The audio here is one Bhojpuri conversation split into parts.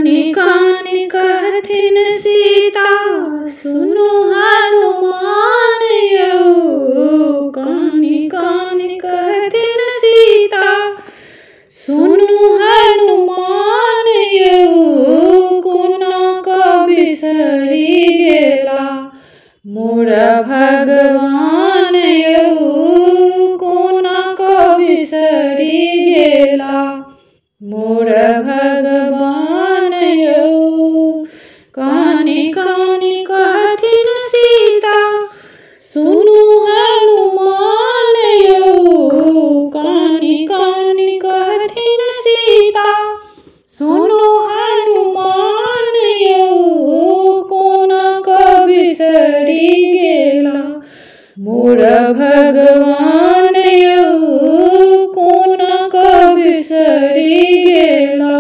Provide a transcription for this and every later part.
कानी कानी कहथिन सीता सुनो हनुमान यौ। कानी कानी कहथिन सीता सुनो हनुमान यौ। कोना का बिसरि गेला मोर भगवान यौ। कोना का बिसरि गेला मोर भगवान यौ। कानी कानी कहथिन सीता सुनो हनुमान यौ। कानी कानी कहथिन सीता सुनो हनुमान यौ। कोना का बिसरि गेला मोर भगवान यौ। कोना का बिसरि गेला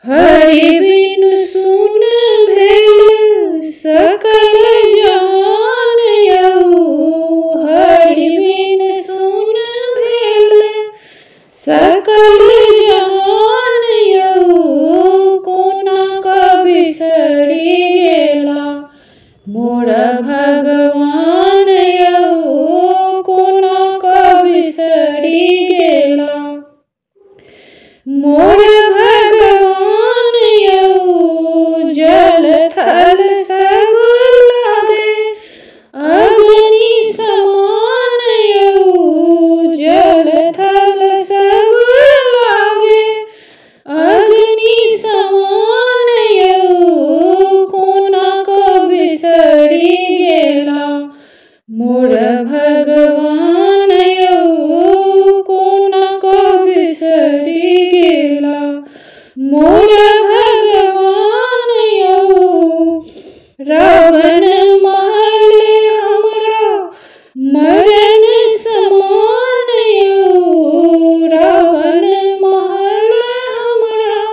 हरि बिनु सुन भेल सकल जहान यौ। हरि बिनु सुन भेल सकल जहान यौ। कोना का बिसरि गेला मोर भगवान यौ। कोना का बिसरि गेला मोर भगवान यौ। जल थल सब लागे अग्नि समान यौ। जल थल सब लागे अग्नि समान यौ। कोना का बिसरि गेला मोर भगवान यौ। कोना का बिसरि गेला मोर भगवान यौ। रावण महल हमरा मरण समान यौ। रावण महल हमरा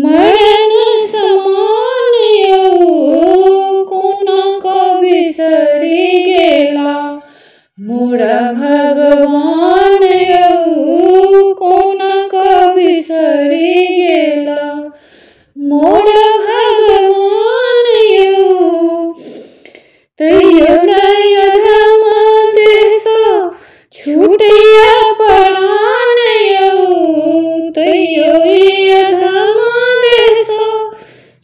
मरण समान यौ। कोना का बिसरि गेला मोर भगवान यौ। कोना का बिसरि गेला मोर भगवान यौ। तैयो नहि अधम देश छूटैया प्राण यौ। तैयो ई अधम देश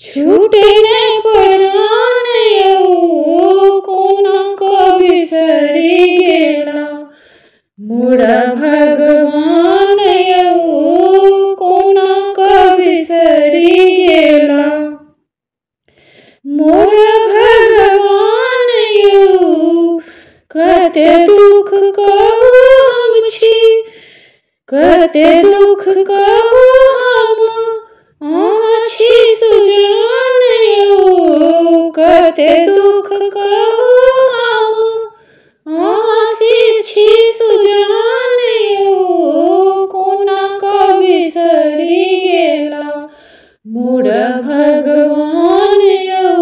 छूटै नहि प्राण यौ। कोना का बिसरि गेला मोर भगवान यौ। कोना का बिसरि गेला मोर भगवान यौ। कते दुख कहू हम छी कते दुख कहू हम अहाँ छी सुजान यौ। कते दुख कहू हम अहाँ छी सुजान यौ। कोना का बिसरि गेला मोर भगवान यौ।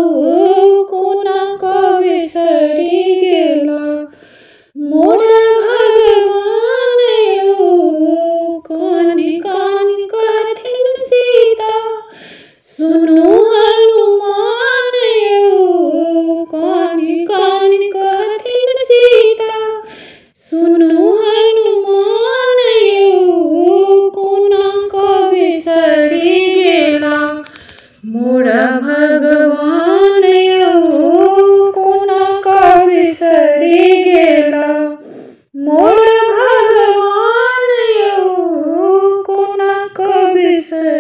कोना का बिसरि गेला मोर भगवान यौ। कानी कानी कहथिन सीता सुनो हनुमान यौ। कानी कानी कहथिन सीता सुनो हनुमान यौ। कोना का बिसरि गेला मोर भगवान यौ। कोना का बिसरि गेला मोर भगवान यौ। कोना का बिसरि